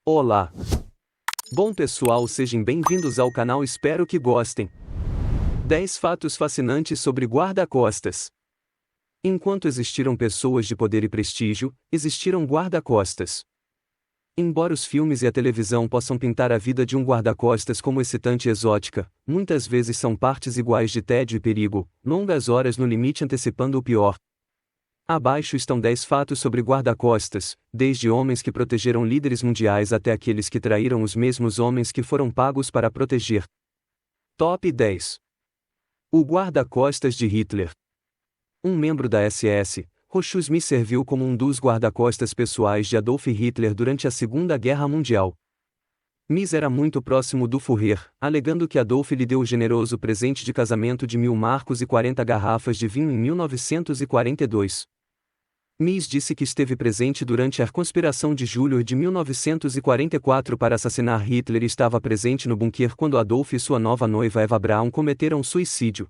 Olá! Bom pessoal, sejam bem-vindos ao canal, espero que gostem. 10 fatos fascinantes sobre guarda-costas. Enquanto existiram pessoas de poder e prestígio, existiram guarda-costas. Embora os filmes e a televisão possam pintar a vida de um guarda-costas como excitante e exótica, muitas vezes são partes iguais de tédio e perigo, longas horas no limite antecipando o pior. Abaixo estão 10 fatos sobre guarda-costas, desde homens que protegeram líderes mundiais até aqueles que traíram os mesmos homens que foram pagos para proteger. Top 10. O guarda-costas de Hitler. Um membro da SS, Rochus Smith, serviu como um dos guarda-costas pessoais de Adolf Hitler durante a Segunda Guerra Mundial. Mies era muito próximo do Führer, alegando que Adolf lhe deu o generoso presente de casamento de 1.000 marcos e 40 garrafas de vinho em 1942. Mies disse que esteve presente durante a conspiração de julho de 1944 para assassinar Hitler e estava presente no bunker quando Adolf e sua nova noiva Eva Braun cometeram suicídio.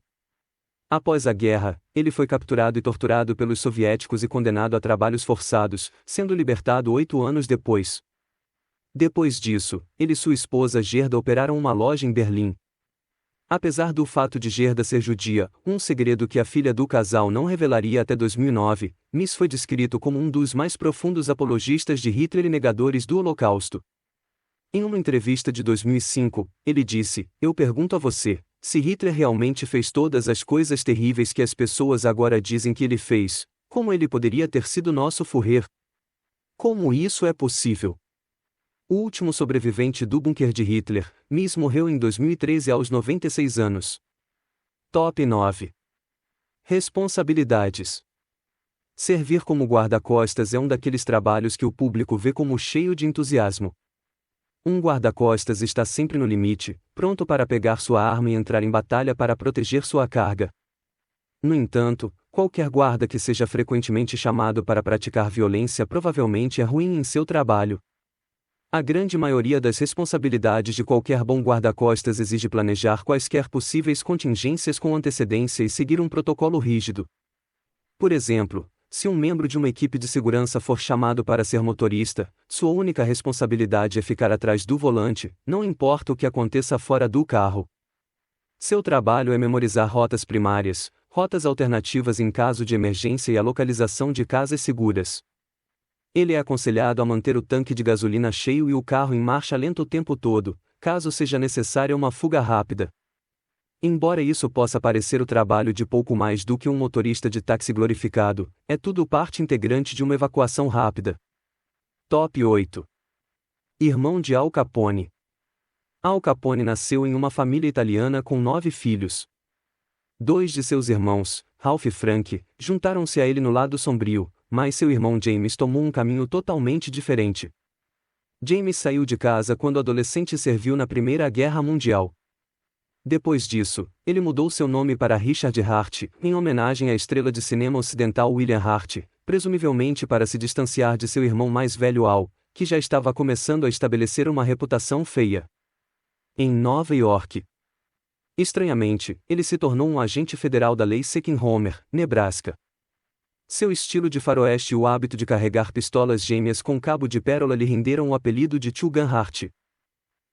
Após a guerra, ele foi capturado e torturado pelos soviéticos e condenado a trabalhos forçados, sendo libertado 8 anos depois. Depois disso, ele e sua esposa Gerda operaram uma loja em Berlim. Apesar do fato de Gerda ser judia, um segredo que a filha do casal não revelaria até 2009, Mies foi descrito como um dos mais profundos apologistas de Hitler e negadores do Holocausto. Em uma entrevista de 2005, ele disse: "Eu pergunto a você, se Hitler realmente fez todas as coisas terríveis que as pessoas agora dizem que ele fez, como ele poderia ter sido nosso Führer? Como isso é possível?" O último sobrevivente do bunker de Hitler, Mies, morreu em 2013 aos 96 anos. Top 9. Responsabilidades. Servir como guarda-costas é um daqueles trabalhos que o público vê como cheio de entusiasmo. Um guarda-costas está sempre no limite, pronto para pegar sua arma e entrar em batalha para proteger sua carga. No entanto, qualquer guarda que seja frequentemente chamado para praticar violência provavelmente é ruim em seu trabalho. A grande maioria das responsabilidades de qualquer bom guarda-costas exige planejar quaisquer possíveis contingências com antecedência e seguir um protocolo rígido. Por exemplo, se um membro de uma equipe de segurança for chamado para ser motorista, sua única responsabilidade é ficar atrás do volante, não importa o que aconteça fora do carro. Seu trabalho é memorizar rotas primárias, rotas alternativas em caso de emergência e a localização de casas seguras. Ele é aconselhado a manter o tanque de gasolina cheio e o carro em marcha lenta o tempo todo, caso seja necessária uma fuga rápida. Embora isso possa parecer o trabalho de pouco mais do que um motorista de táxi glorificado, é tudo parte integrante de uma evacuação rápida. Top 8. Irmão de Al Capone. Al Capone nasceu em uma família italiana com 9 filhos. 2 de seus irmãos, Ralph e Frank, juntaram-se a ele no lado sombrio, mas seu irmão James tomou um caminho totalmente diferente. James saiu de casa quando adolescente e serviu na Primeira Guerra Mundial. Depois disso, ele mudou seu nome para Richard Hart, em homenagem à estrela de cinema ocidental William Hart, presumivelmente para se distanciar de seu irmão mais velho Al, que já estava começando a estabelecer uma reputação feia em Nova York. Estranhamente, ele se tornou um agente federal da lei seca em Homer, Nebraska. Seu estilo de faroeste e o hábito de carregar pistolas gêmeas com cabo de pérola lhe renderam o apelido de Two Gun Hart.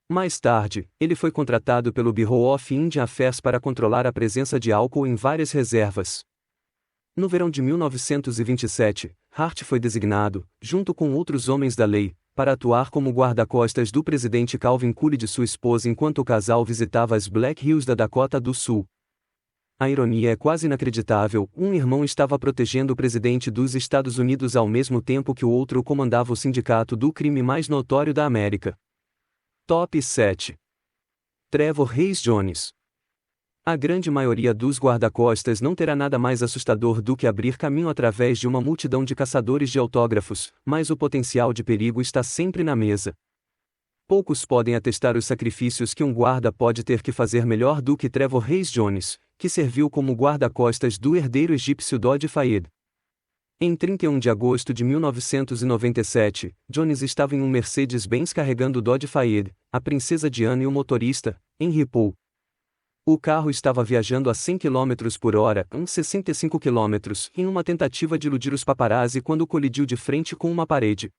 Mais tarde, ele foi contratado pelo Bureau of Indian Affairs para controlar a presença de álcool em várias reservas. No verão de 1927, Hart foi designado, junto com outros homens da lei, para atuar como guarda-costas do presidente Calvin Coolidge e sua esposa enquanto o casal visitava as Black Hills da Dakota do Sul. A ironia é quase inacreditável: um irmão estava protegendo o presidente dos Estados Unidos ao mesmo tempo que o outro comandava o sindicato do crime mais notório da América. Top 7. Trevor Hayes Jones. A grande maioria dos guarda-costas não terá nada mais assustador do que abrir caminho através de uma multidão de caçadores de autógrafos, mas o potencial de perigo está sempre na mesa. Poucos podem atestar os sacrifícios que um guarda pode ter que fazer melhor do que Trevor Hayes Jones, que serviu como guarda-costas do herdeiro egípcio Dodi Fayed. Em 31 de agosto de 1997, Jones estava em um Mercedes-Benz carregando Dodi Fayed, a princesa Diana e o motorista, Henry Paul. O carro estava viajando a 100 km por hora, uns 65 km, em uma tentativa de iludir os paparazzi quando colidiu de frente com uma parede.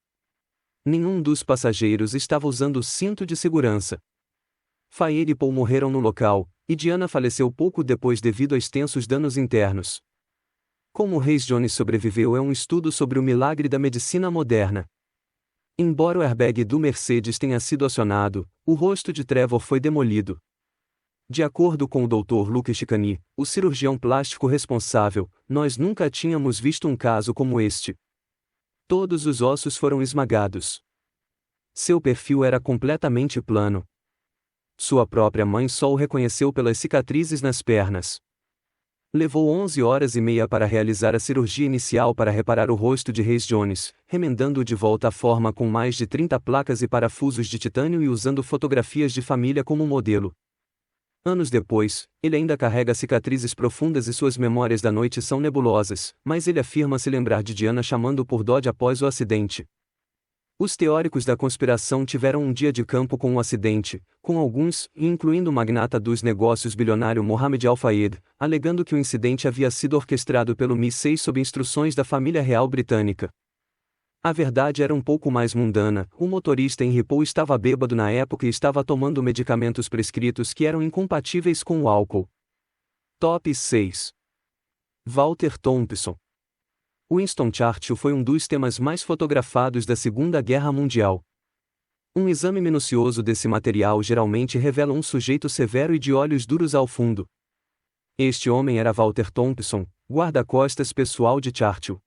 Nenhum dos passageiros estava usando o cinto de segurança. Faye e Paul morreram no local, e Diana faleceu pouco depois devido a extensos danos internos. Como Rhys Jones sobreviveu é um estudo sobre o milagre da medicina moderna. Embora o airbag do Mercedes tenha sido acionado, o rosto de Trevor foi demolido. De acordo com o Dr. Luke Chicani, o cirurgião plástico responsável, nós nunca tínhamos visto um caso como este. Todos os ossos foram esmagados. Seu perfil era completamente plano. Sua própria mãe só o reconheceu pelas cicatrizes nas pernas. Levou 11 horas e meia para realizar a cirurgia inicial para reparar o rosto de Rhys Jones, remendando-o de volta à forma com mais de 30 placas e parafusos de titânio e usando fotografias de família como modelo. Anos depois, ele ainda carrega cicatrizes profundas e suas memórias da noite são nebulosas, mas ele afirma se lembrar de Diana chamando por Dodge após o acidente. Os teóricos da conspiração tiveram um dia de campo com o acidente, com alguns, incluindo o magnata dos negócios bilionário Mohammed Al-Fayed, alegando que o incidente havia sido orquestrado pelo Mi-6 sob instruções da família real britânica. A verdade era um pouco mais mundana: o motorista Henry Paul estava bêbado na época e estava tomando medicamentos prescritos que eram incompatíveis com o álcool. Top 6. Walter Thompson. Winston Churchill foi um dos temas mais fotografados da Segunda Guerra Mundial. Um exame minucioso desse material geralmente revela um sujeito severo e de olhos duros ao fundo. Este homem era Walter Thompson, guarda-costas pessoal de Churchill.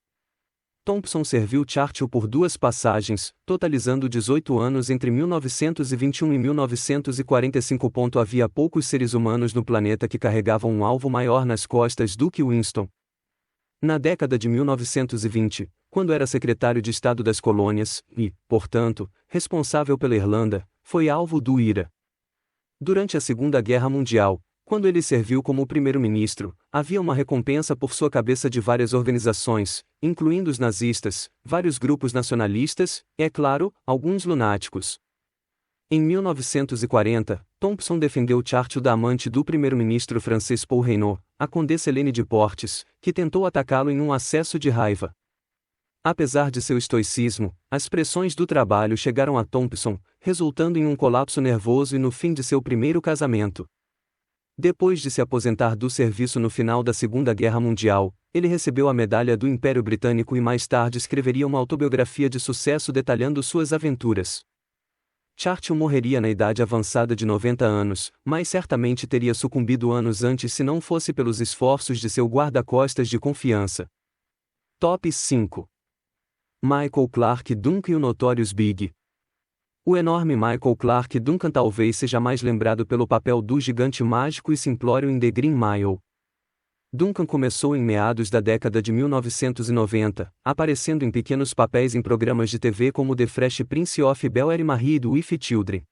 Thompson serviu Churchill por 2 passagens, totalizando 18 anos entre 1921 e 1945. Havia poucos seres humanos no planeta que carregavam um alvo maior nas costas do que Winston. Na década de 1920, quando era secretário de Estado das Colônias, e, portanto, responsável pela Irlanda, foi alvo do IRA. Durante a Segunda Guerra Mundial, quando ele serviu como primeiro-ministro, havia uma recompensa por sua cabeça de várias organizações, incluindo os nazistas, vários grupos nacionalistas e, é claro, alguns lunáticos. Em 1940, Thompson defendeu Churchill da amante do primeiro-ministro francês Paul Reynaud, a condessa Helene de Portes, que tentou atacá-lo em um acesso de raiva. Apesar de seu estoicismo, as pressões do trabalho chegaram a Thompson, resultando em um colapso nervoso e no fim de seu primeiro casamento. Depois de se aposentar do serviço no final da Segunda Guerra Mundial, ele recebeu a Medalha do Império Britânico e mais tarde escreveria uma autobiografia de sucesso detalhando suas aventuras. Churchill morreria na idade avançada de 90 anos, mas certamente teria sucumbido anos antes se não fosse pelos esforços de seu guarda-costas de confiança. Top 5. Michael Clarke Duncan e o Notorious Big. O enorme Michael Clarke Duncan talvez seja mais lembrado pelo papel do gigante mágico e simplório em The Green Mile. Duncan começou em meados da década de 1990, aparecendo em pequenos papéis em programas de TV como The Fresh Prince of Bel-Air e Married with Children.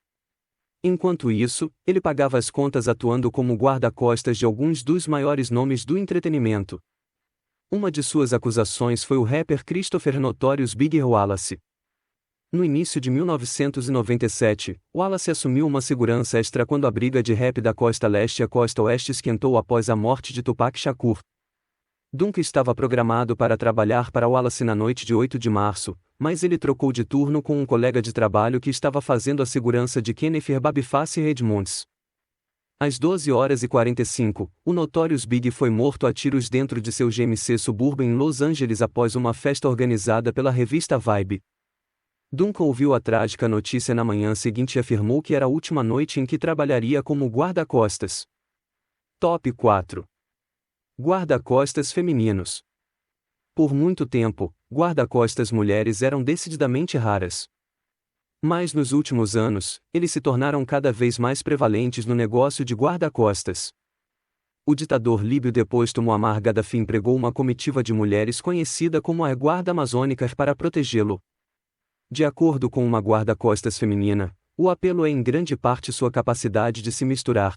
Enquanto isso, ele pagava as contas atuando como guarda-costas de alguns dos maiores nomes do entretenimento. Uma de suas acusações foi o rapper Christopher Notorious Big Wallace. No início de 1997, Wallace assumiu uma segurança extra quando a briga de rap da costa leste à costa oeste esquentou após a morte de Tupac Shakur. Duncan estava programado para trabalhar para Wallace na noite de 8 de março, mas ele trocou de turno com um colega de trabalho que estava fazendo a segurança de Kenneth Babyface Edmonds. Às 12h45, o Notorious Big foi morto a tiros dentro de seu GMC Suburban em Los Angeles após uma festa organizada pela revista Vibe. Duncan ouviu a trágica notícia na manhã seguinte e afirmou que era a última noite em que trabalharia como guarda-costas. Top 4. Guarda-costas femininos. Por muito tempo, guarda-costas mulheres eram decididamente raras. Mas nos últimos anos, eles se tornaram cada vez mais prevalentes no negócio de guarda-costas. O ditador líbio deposto Muammar Gaddafi empregou uma comitiva de mulheres conhecida como a Guarda Amazônica para protegê-lo. De acordo com uma guarda-costas feminina, o apelo é em grande parte sua capacidade de se misturar.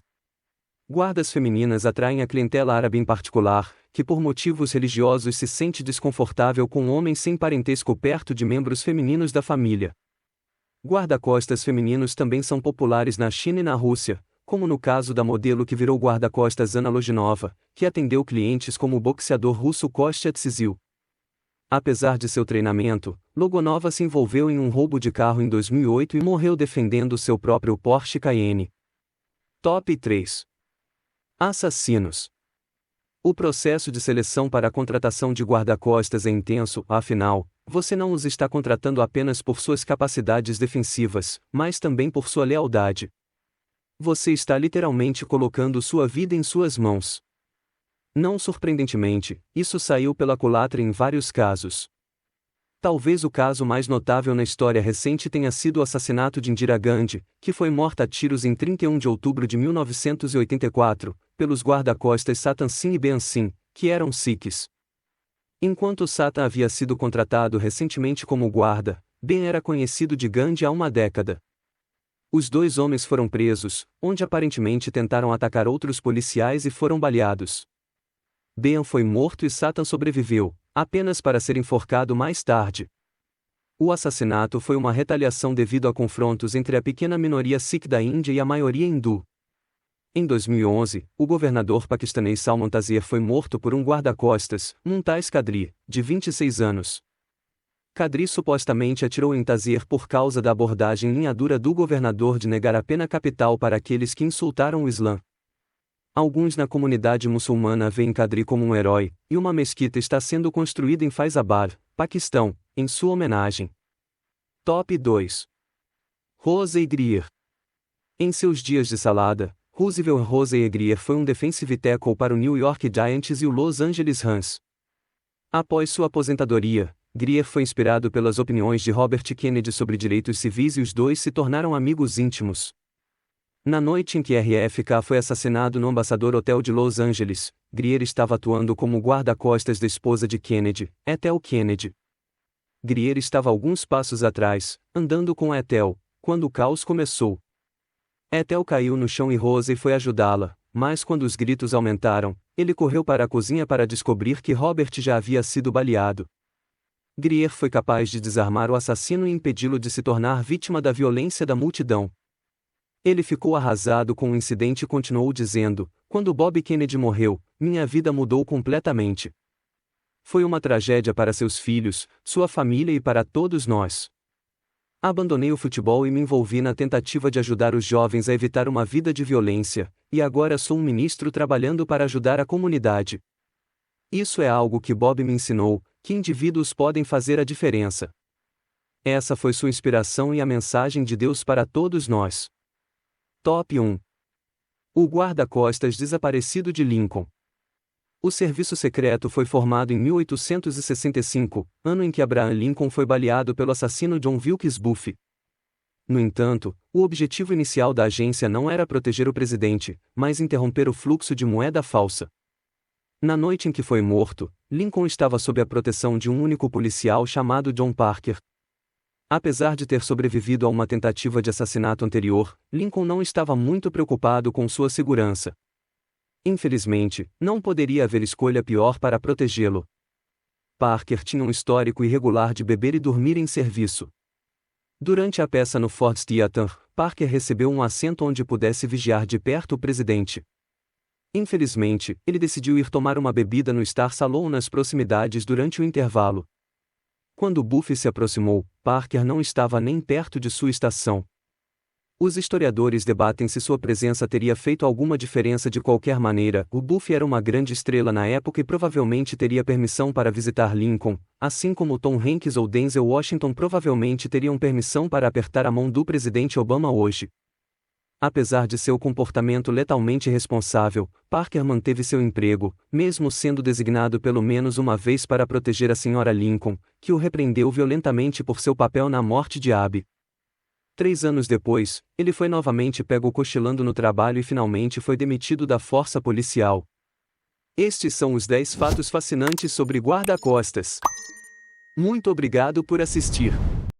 Guardas femininas atraem a clientela árabe em particular, que por motivos religiosos se sente desconfortável com homens sem parentesco perto de membros femininos da família. Guarda-costas femininos também são populares na China e na Rússia, como no caso da modelo que virou guarda-costas Anna Loginova, que atendeu clientes como o boxeador russo Kostya Tsizil. Apesar de seu treinamento, Logonova se envolveu em um roubo de carro em 2008 e morreu defendendo seu próprio Porsche Cayenne. Top 3. Assassinos. O processo de seleção para a contratação de guarda-costas é intenso, afinal, você não os está contratando apenas por suas capacidades defensivas, mas também por sua lealdade. Você está literalmente colocando sua vida em suas mãos. Não surpreendentemente, isso saiu pela culatra em vários casos. Talvez o caso mais notável na história recente tenha sido o assassinato de Indira Gandhi, que foi morta a tiros em 31 de outubro de 1984, pelos guarda-costas Satan Singh e Bean Singh, que eram sikhs. Enquanto Satan havia sido contratado recentemente como guarda, Ben era conhecido de Gandhi há uma década. Os dois homens foram presos, onde aparentemente tentaram atacar outros policiais e foram baleados. Ben foi morto e Satan sobreviveu, apenas para ser enforcado mais tarde. O assassinato foi uma retaliação devido a confrontos entre a pequena minoria Sikh da Índia e a maioria hindu. Em 2011, o governador paquistanês Salman Taseer foi morto por um guarda-costas, Mumtaz Qadri, de 26 anos. Qadri supostamente atirou em Taseer por causa da abordagem linha dura do governador de negar a pena capital para aqueles que insultaram o Islã. Alguns na comunidade muçulmana veem Qadri como um herói, e uma mesquita está sendo construída em Faizabad, Paquistão, em sua homenagem. Top 2. Rose Grier. Em seus dias de salada, Roosevelt Rose Grier foi um defensive tackle para o New York Giants e o Los Angeles Rams. Após sua aposentadoria, Grier foi inspirado pelas opiniões de Robert Kennedy sobre direitos civis e os dois se tornaram amigos íntimos. Na noite em que RFK foi assassinado no Ambassador Hotel de Los Angeles, Grier estava atuando como guarda-costas da esposa de Kennedy, Ethel Kennedy. Grier estava alguns passos atrás, andando com Ethel, quando o caos começou. Ethel caiu no chão e Rose foi ajudá-la, mas quando os gritos aumentaram, ele correu para a cozinha para descobrir que Robert já havia sido baleado. Grier foi capaz de desarmar o assassino e impedi-lo de se tornar vítima da violência da multidão. Ele ficou arrasado com o incidente e continuou dizendo: "Quando Bob Kennedy morreu, minha vida mudou completamente. Foi uma tragédia para seus filhos, sua família e para todos nós. Abandonei o futebol e me envolvi na tentativa de ajudar os jovens a evitar uma vida de violência, e agora sou um ministro trabalhando para ajudar a comunidade. Isso é algo que Bob me ensinou, que indivíduos podem fazer a diferença." Essa foi sua inspiração e a mensagem de Deus para todos nós. Top 1. O guarda-costas desaparecido de Lincoln. O serviço secreto foi formado em 1865, ano em que Abraham Lincoln foi baleado pelo assassino John Wilkes Booth. No entanto, o objetivo inicial da agência não era proteger o presidente, mas interromper o fluxo de moeda falsa. Na noite em que foi morto, Lincoln estava sob a proteção de um único policial chamado John Parker. Apesar de ter sobrevivido a uma tentativa de assassinato anterior, Lincoln não estava muito preocupado com sua segurança. Infelizmente, não poderia haver escolha pior para protegê-lo. Parker tinha um histórico irregular de beber e dormir em serviço. Durante a peça no Ford's Theater, Parker recebeu um assento onde pudesse vigiar de perto o presidente. Infelizmente, ele decidiu ir tomar uma bebida no Star Salon nas proximidades durante o intervalo. Quando Booth se aproximou, Parker não estava nem perto de sua estação. Os historiadores debatem se sua presença teria feito alguma diferença de qualquer maneira. O Booth era uma grande estrela na época e provavelmente teria permissão para visitar Lincoln, assim como Tom Hanks ou Denzel Washington provavelmente teriam permissão para apertar a mão do presidente Obama hoje. Apesar de seu comportamento letalmente irresponsável, Parker manteve seu emprego, mesmo sendo designado pelo menos uma vez para proteger a Sra. Lincoln, que o repreendeu violentamente por seu papel na morte de Abby. 3 anos depois, ele foi novamente pego cochilando no trabalho e finalmente foi demitido da força policial. Estes são os 10 fatos fascinantes sobre guarda-costas. Muito obrigado por assistir.